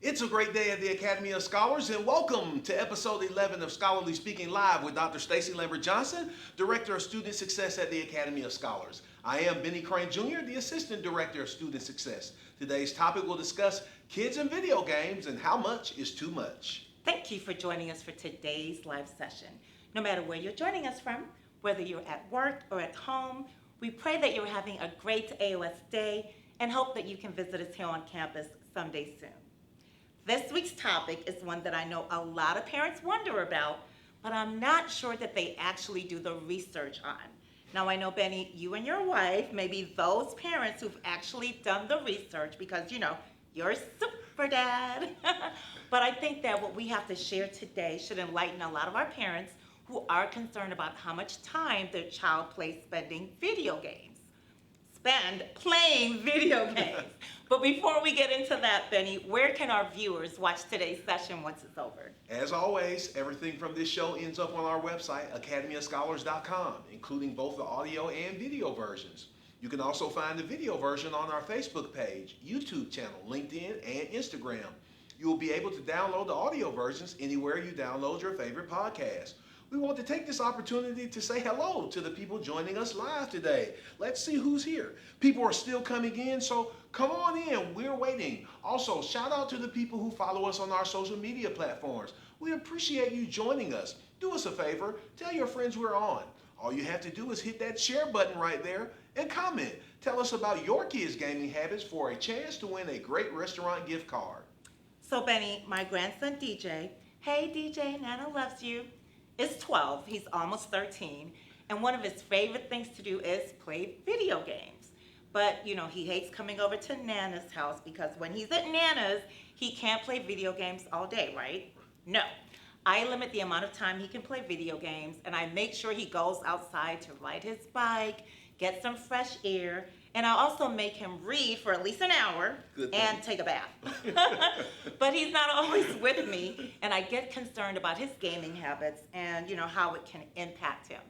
It's a great day at the Academy of Scholars, and welcome to episode 11 of Scholarly Speaking Live with Dr. Stacy Lambert Johnson, Director of Student Success at the Academy of Scholars. I am Benny Crane Jr., the Assistant Director of Student Success. Today's topic will discuss kids and video games and how much is too much. Thank you for joining us for today's live session. No matter where you're joining us from, whether you're at work or at home, we pray that you're having a great AOS day and hope that you can visit us here on campus someday soon. This week's topic is one that I know a lot of parents wonder about, but I'm not sure that they actually do the research on. Now, I know, Benny, you and your wife may be those parents who've actually done the research because, you're a super dad. But I think that what we have to share today should enlighten a lot of our parents who are concerned about how much time their child plays playing video games. But before we get into that, Benny, where can our viewers watch today's session once it's over? As always, everything from this show ends up on our website, academyofscholars.com, including both the audio and video versions. You can also find the video version on our Facebook page, YouTube channel, LinkedIn, and Instagram. You will be able to download the audio versions anywhere you download your favorite podcast. We want to take this opportunity to say hello to the people joining us live today. Let's see who's here. People are still coming in, so come on in. We're waiting. Also, shout out to the people who follow us on our social media platforms. We appreciate you joining us. Do us a favor. Tell your friends we're on. All you have to do is hit that share button right there and comment. Tell us about your kids' gaming habits for a chance to win a great restaurant gift card. So, Benny, my grandson DJ, hey DJ, Nana loves you, is 12. He's almost 13. And one of his favorite things to do is play video games. But, he hates coming over to Nana's house because when he's at Nana's, he can't play video games all day, right? No. I limit the amount of time he can play video games, and I make sure he goes outside to ride his bike, get some fresh air, and I also make him read for at least an hour and take a bath. But he's not always with me, and I get concerned about his gaming habits and, how it can impact him.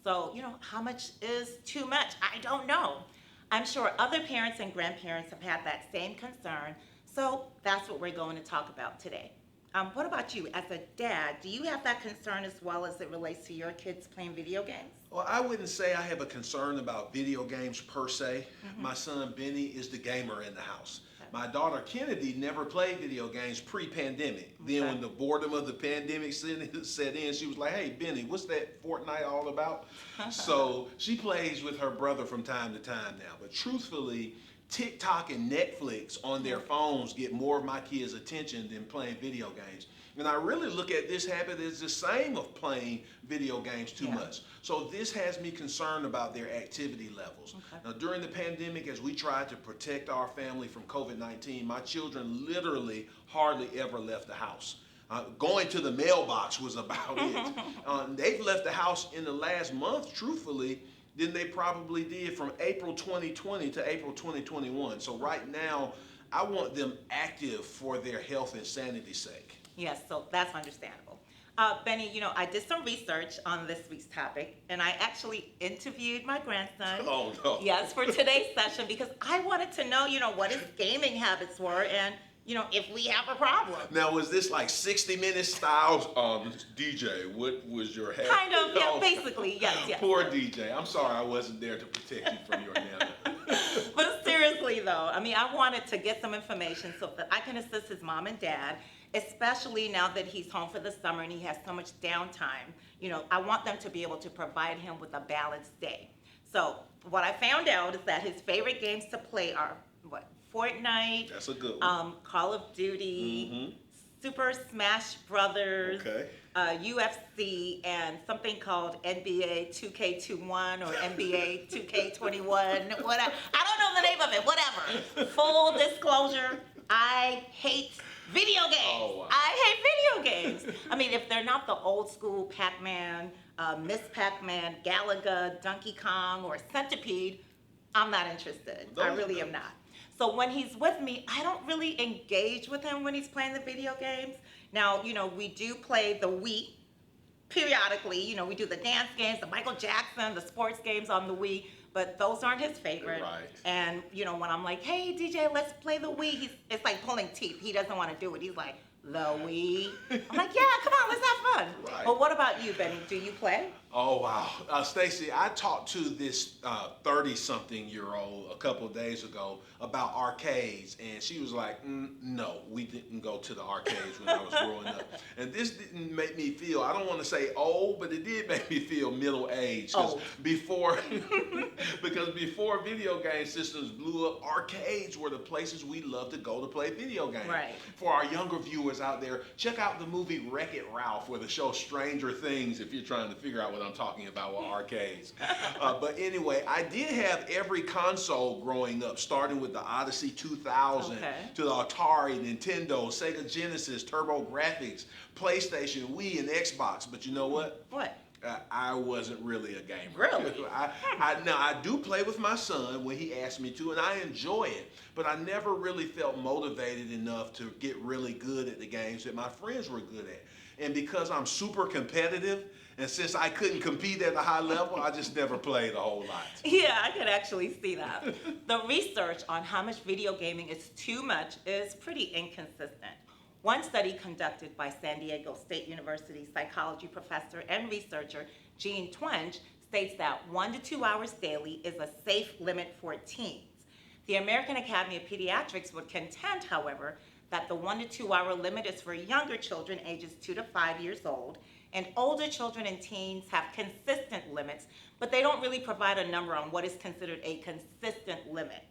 So, how much is too much? I don't know. I'm sure other parents and grandparents have had that same concern, so that's what we're going to talk about today. What about you? As a dad, do you have that concern as well as it relates to your kids playing video games? Well, I wouldn't say I have a concern about video games per se. My son Benny is the gamer in the house. Okay. My daughter Kennedy never played video games pre-pandemic. Then when the boredom of the pandemic set in, she was like, hey, Benny, what's that Fortnite all about? So she plays with her brother from time to time now. But truthfully, TikTok and Netflix on their phones get more of my kids' attention than playing video games. And I really look at this habit as the same of playing video games too much. So this has me concerned about their activity levels. Okay. Now, during the pandemic, as we tried to protect our family from COVID-19, my children literally hardly ever left the house. Going to the mailbox was about it. They've left the house in the last month, truthfully, than they probably did from April 2020 to April 2021. So right now, I want them active for their health and sanity's sake. Yes, so that's understandable. Benny, I did some research on this week's topic, and I actually interviewed my grandson. Oh, no. Yes, for today's session, because I wanted to know, what his gaming habits were and, if we have a problem. Now, was this like 60 Minutes style? DJ, what was your habit? Kind of, yeah, basically, yes. Poor DJ. I'm sorry I wasn't there to protect you from your nana. But seriously, though, I wanted to get some information so that I can assist his mom and dad, especially now that he's home for the summer and he has so much downtime. I want them to be able to provide him with a balanced day. So what I found out is that his favorite games to play are, Fortnite. That's a good one. Call of Duty, Super Smash Brothers, UFC, and something called NBA 2K21 or NBA 2K21. Whatever. I don't know the name of it. Whatever. Full disclosure, I hate video games. Oh, wow. I hate video games. If they're not the old school Pac-Man, Miss Pac-Man, Galaga, Donkey Kong, or Centipede, I'm not interested. I really am not. So when he's with me, I don't really engage with him when he's playing the video games. Now, we do play the Wii periodically. We do the dance games, the Michael Jackson, the sports games on the Wii. but those aren't his favorite. Right. And, you know, when I'm like, hey, DJ, let's play the Wii, it's like pulling teeth. He doesn't want to do it. He's like, the Wii? I'm like, yeah, come on, let's have fun. Right. But what about you, Benny? Do you play? Oh, wow. Stacy, I talked to this 30-something-year-old a couple of days ago about arcades, and she was like, no, we didn't go to the arcades when I was growing up. And this didn't make me feel, I don't want to say old, but it did make me feel middle-aged. Old. Because before video game systems blew up, arcades were the places we loved to go to play video games. Right. For our younger viewers out there, check out the movie Wreck-It Ralph, where the show Stranger Things, if you're trying to figure out what I'm talking about with arcades. But anyway, I did have every console growing up, starting with the Odyssey 2000 to the Atari, Nintendo, Sega Genesis, TurboGrafx, PlayStation, Wii, and Xbox. But you know what? What? I wasn't really a gamer. Really? Now, I do play with my son when he asks me to, and I enjoy it. But I never really felt motivated enough to get really good at the games that my friends were good at. And because I'm super competitive, and since I couldn't compete at a high level, I just never played a whole lot. Yeah, I could actually see that. The research on how much video gaming is too much is pretty inconsistent. One study conducted by San Diego State University psychology professor and researcher Jean Twenge states that 1 to 2 hours daily is a safe limit for teens. The American Academy of Pediatrics would contend, however, that the 1 to 2 hour limit is for younger children ages 2 to 5 years old, and older children and teens have consistent limits, but they don't really provide a number on what is considered a consistent limit.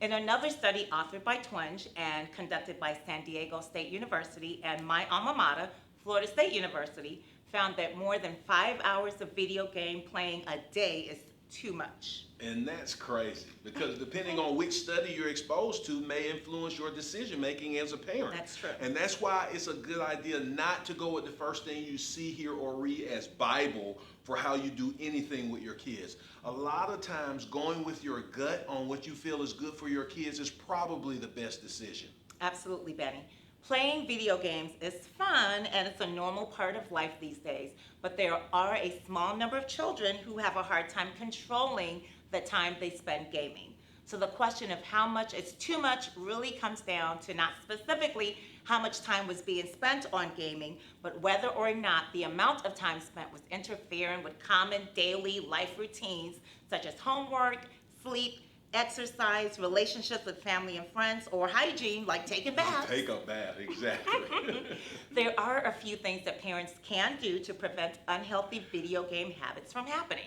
In another study authored by Twenge and conducted by San Diego State University and my alma mater, Florida State University, found that more than 5 hours of video game playing a day is too much. And that's crazy, because depending on which study you're exposed to may influence your decision making as a parent. That's true. And that's why it's a good idea not to go with the first thing you see, hear, or read as Bible for how you do anything with your kids. A lot of times going with your gut on what you feel is good for your kids is probably the best decision. Absolutely, Benny. Playing video games is fun and it's a normal part of life these days, but there are a small number of children who have a hard time controlling the time they spend gaming. So the question of how much is too much really comes down to not specifically how much time was being spent on gaming, but whether or not the amount of time spent was interfering with common daily life routines such as homework, sleep, exercise, relationships with family and friends, or hygiene, like taking baths. Take a bath, exactly. There are a few things that parents can do to prevent unhealthy video game habits from happening.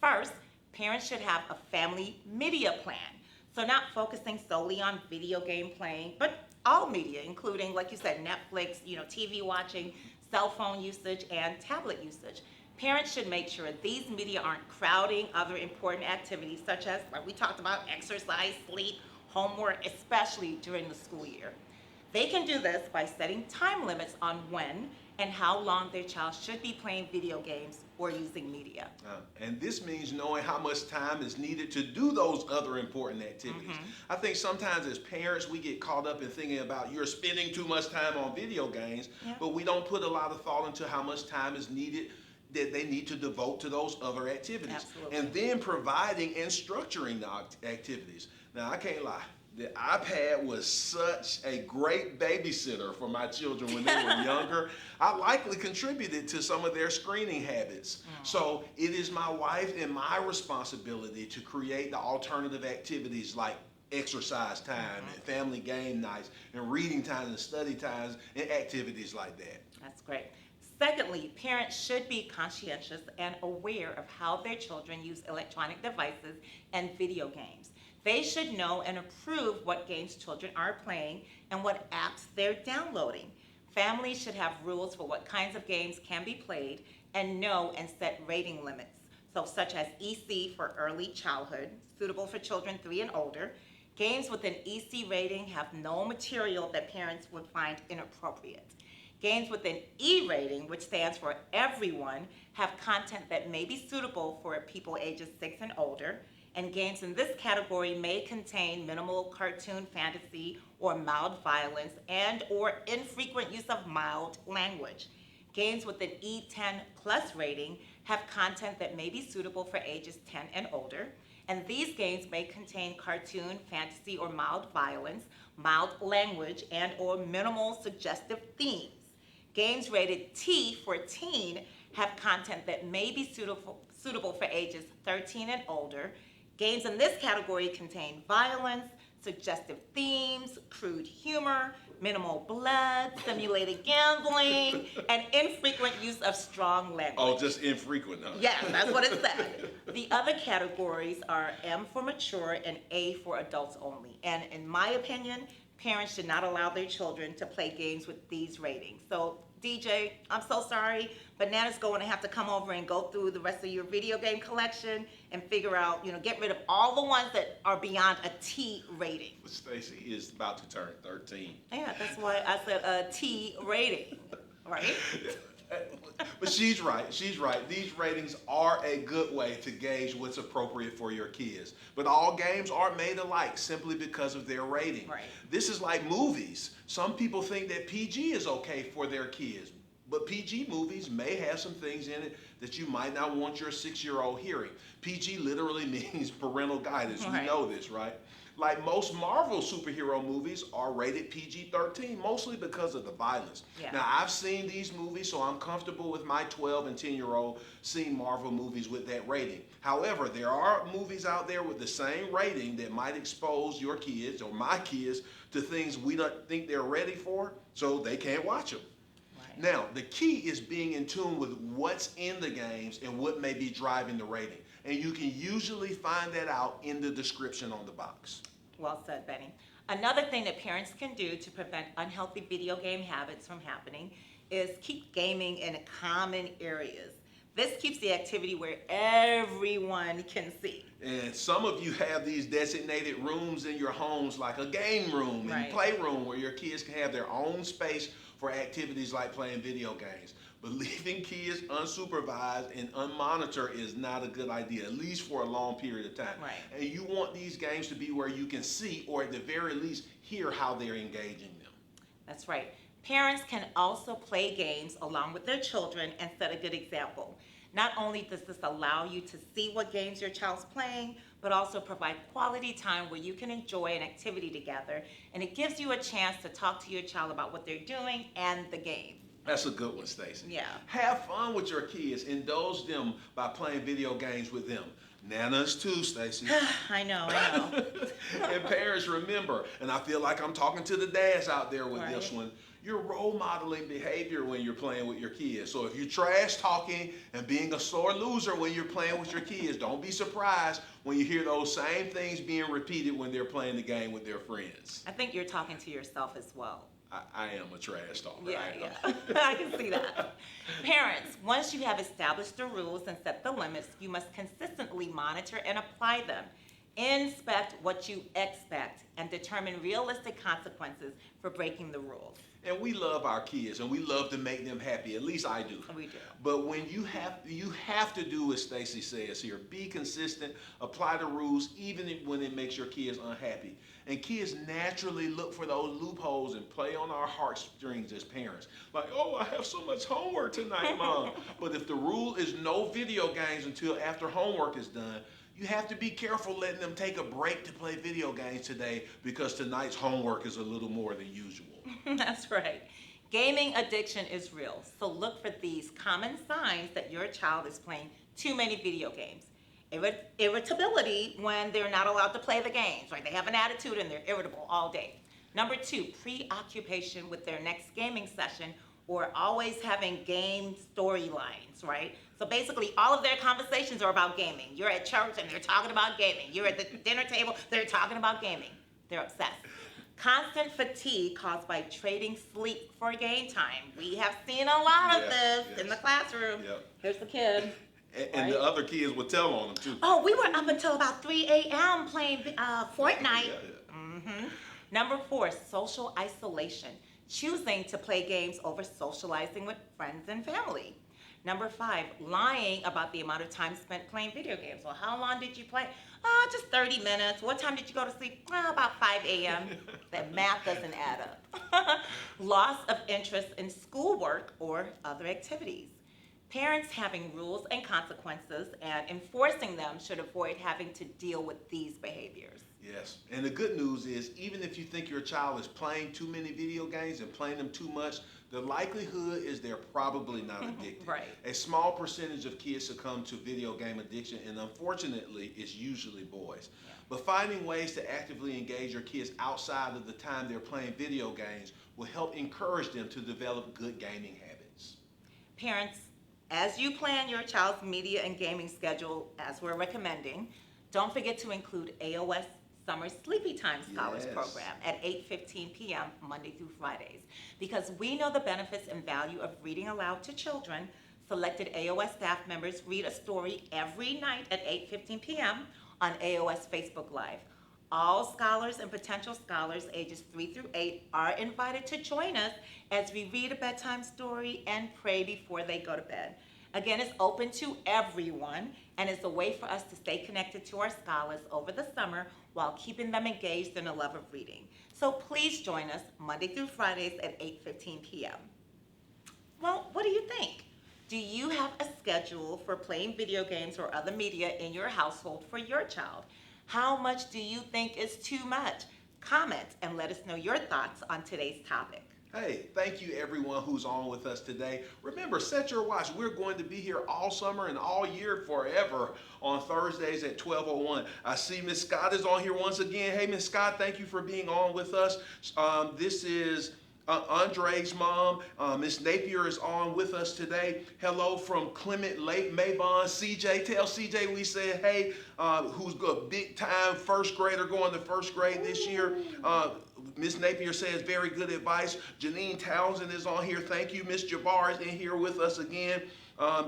First, parents should have a family media plan. So not focusing solely on video game playing, but all media, including, like you said, Netflix, TV watching, cell phone usage, and tablet usage. Parents should make sure these media aren't crowding other important activities such as, like we talked about, exercise, sleep, homework, especially during the school year. They can do this by setting time limits on when and how long their child should be playing video games or using media. And this means knowing how much time is needed to do those other important activities. I think sometimes as parents we get caught up in thinking about you're spending too much time on video games, but we don't put a lot of thought into how much time is needed that they need to devote to those other activities. Absolutely. And then providing and structuring the activities. Now, I can't lie. The iPad was such a great babysitter for my children when they were younger. I likely contributed to some of their screening habits. So it is my wife and my responsibility to create the alternative activities like exercise time and family game nights and reading times and study times and activities like that. That's great. Secondly, parents should be conscientious and aware of how their children use electronic devices and video games. They should know and approve what games children are playing and what apps they're downloading. Families should have rules for what kinds of games can be played and know and set rating limits. So such as EC for early childhood, suitable for children 3 and older. Games with an EC rating have no material that parents would find inappropriate. Games with an E rating, which stands for everyone, have content that may be suitable for people ages 6 and older. And games in this category may contain minimal cartoon fantasy or mild violence and or infrequent use of mild language. Games with an E10 plus rating have content that may be suitable for ages 10 and older. And these games may contain cartoon, fantasy, or mild violence, mild language, and or minimal suggestive themes. Games rated T for teen have content that may be suitable for ages 13 and older. Games in this category contain violence, suggestive themes, crude humor, minimal blood, simulated gambling, and infrequent use of strong language. Oh, just infrequent, huh? Yes, that's what it said. The other categories are M for mature and A for adults only. And in my opinion, parents should not allow their children to play games with these ratings. So DJ, I'm so sorry, but Nana's going to have to come over and go through the rest of your video game collection and figure out, get rid of all the ones that are beyond a T rating. Stacy is about to turn 13. Yeah, that's why I said a T rating, right? But she's right. These ratings are a good way to gauge what's appropriate for your kids. But all games aren't made alike simply because of their rating. Right. This is like movies. Some people think that PG is okay for their kids. But PG movies may have some things in it that you might not want your 6-year-old hearing. PG literally means parental guidance. Right. We know this, right? Like most Marvel superhero movies are rated PG-13, mostly because of the violence. Yeah. Now, I've seen these movies, so I'm comfortable with my 12 and 10-year-old seeing Marvel movies with that rating. However, there are movies out there with the same rating that might expose your kids or my kids to things we don't think they're ready for, so they can't watch them. Right. Now, the key is being in tune with what's in the games and what may be driving the rating. And you can usually find that out in the description on the box. Well said, Benny. Another thing that parents can do to prevent unhealthy video game habits from happening is keep gaming in common areas. This keeps the activity where everyone can see. And some of you have these designated rooms in your homes, like a game room and Right. playroom, where your kids can have their own space for activities like playing video games. But leaving kids unsupervised and unmonitored is not a good idea, at least for a long period of time. Right. And you want these games to be where you can see, or at the very least, hear how they're engaging them. That's right. Parents can also play games along with their children and set a good example. Not only does this allow you to see what games your child's playing, but also provide quality time where you can enjoy an activity together, and it gives you a chance to talk to your child about what they're doing and the game. That's a good one, Stacy. Yeah. Have fun with your kids. Indulge them by playing video games with them. Nanas too, Stacy. I know. And parents, remember, and I feel like I'm talking to the dads out there with Right. this one, you're role modeling behavior when you're playing with your kids. So if you're trash talking and being a sore loser when you're playing with your kids, don't be surprised when you hear those same things being repeated when they're playing the game with their friends. I think you're talking to yourself as well. I am a trash talker. Yeah, I am. I can see that. Parents, once you have established the rules and set the limits, you must consistently monitor and apply them. Inspect what you expect and determine realistic consequences for breaking the rules. And we love our kids, and we love to make them happy. At least I do. We do. But when you have to do as Stacy says here, be consistent, apply the rules, even when it makes your kids unhappy. And kids naturally look for those loopholes and play on our heartstrings as parents. Like, oh, I have so much homework tonight, Mom. But if the rule is no video games until after homework is done, you have to be careful letting them take a break to play video games today, because tonight's homework is a little more than usual. That's right. Gaming addiction is real, so look for these common signs that your child is playing too many video games. Irritability when they're not allowed to play the games, right? They have an attitude and they're irritable all day. Number 2, preoccupation with their next gaming session, or always having game storylines, right? So basically, all of their conversations are about gaming. You're at church and they're talking about gaming. You're at the dinner table, they're talking about gaming. They're obsessed. Constant fatigue caused by trading sleep for game time. We have seen a lot of this in the classroom. Yep. Here's the kid. And the other kids would tell on them too. Oh, we were up until about 3 a.m. playing Fortnite. Yeah. Number 4, social isolation. Choosing to play games over socializing with friends and family. Number 5, lying about the amount of time spent playing video games. Well, how long did you play? Oh, just 30 minutes. What time did you go to sleep? About 5 a.m. That math doesn't add up. Loss of interest in schoolwork or other activities. Parents having rules and consequences and enforcing them should avoid having to deal with these behaviors. Yes, and the good news is, even if you think your child is playing too many video games and playing them too much, the likelihood is they're probably not addicted. Right. A small percentage of kids succumb to video game addiction, and unfortunately, it's usually boys. Yeah. But finding ways to actively engage your kids outside of the time they're playing video games will help encourage them to develop good gaming habits. Parents, as you plan your child's media and gaming schedule, as we're recommending, don't forget to include AOS Summer Sleepy Time Scholars Yes. Program at 8:15 p.m. Monday through Fridays. Because we know the benefits and value of reading aloud to children, selected AOS staff members read a story every night at 8:15 p.m. on AOS Facebook Live. All scholars and potential scholars ages 3 through 8 are invited to join us as we read a bedtime story and pray before they go to bed. Again, it's open to everyone and is a way for us to stay connected to our scholars over the summer while keeping them engaged in the love of reading. So please join us Monday through Fridays at 8:15 p.m. Well, what do you think? Do you have a schedule for playing video games or other media in your household for your child? How much do you think is too much? Comment and let us know your thoughts on today's topic. Hey, thank you everyone who's on with us today. Remember, set your watch. We're going to be here all summer and all year forever on Thursdays at 12:01. I see Miss Scott is on here once again. Hey, Miss Scott, thank you for being on with us. This is Andre's mom. Miss Napier is on with us today. Hello from Clement Lake Mabon. CJ, tell CJ we said hey, who's a big time first grader going to first grade this year. Miss Napier says very good advice. Janine Townsend is on here. Thank you. Miss Jabbar is in here with us again.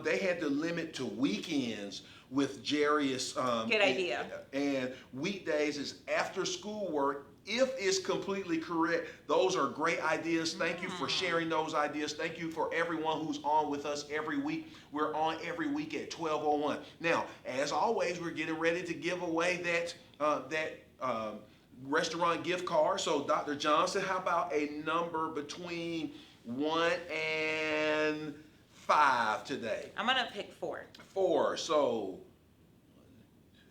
They had to limit to weekends with Jarius. Good idea. And weekdays is after school work. If it's completely correct, those are great ideas. Thank you for sharing those ideas. Thank you for everyone who's on with us every week. We're on every week at 12:01. Now, as always, we're getting ready to give away that restaurant gift card. So, Dr. Johnson, how about a number between 1 and 5 today? I'm going to pick 4. 4. So, 1, 2,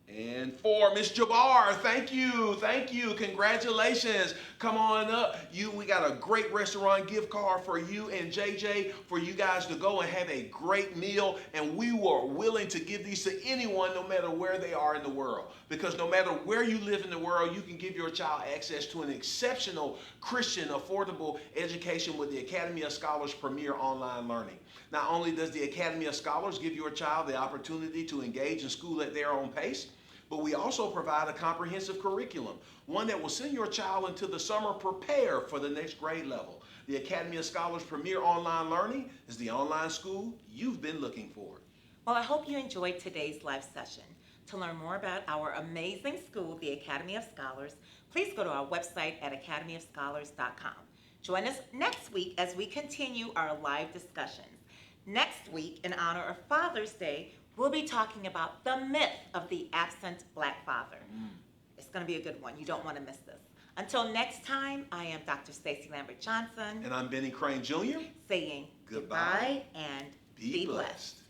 3, and 4. Miss Jabbar, thank you, congratulations. Come on up. We got a great restaurant gift card for you and JJ for you guys to go and have a great meal. And we were willing to give these to anyone, no matter where they are in the world. Because no matter where you live in the world, you can give your child access to an exceptional Christian, affordable education with the Academy of Scholars Premier Online Learning. Not only does the Academy of Scholars give your child the opportunity to engage in school at their own pace, but we also provide a comprehensive curriculum, one that will send your child into the summer prepared for the next grade level. The Academy of Scholars Premier Online Learning is the online school you've been looking for. Well, I hope you enjoyed today's live session. To learn more about our amazing school, the Academy of Scholars, please go to our website at academyofscholars.com. Join us next week as we continue our live discussions. Next week, in honor of Father's Day, we'll be talking about the myth of the absent Black father. It's going to be a good one. You don't want to miss this. Until next time, I am Dr. Stacey Lambert Johnson. And I'm Benny Crane Jr. Saying Goodbye and Be blessed.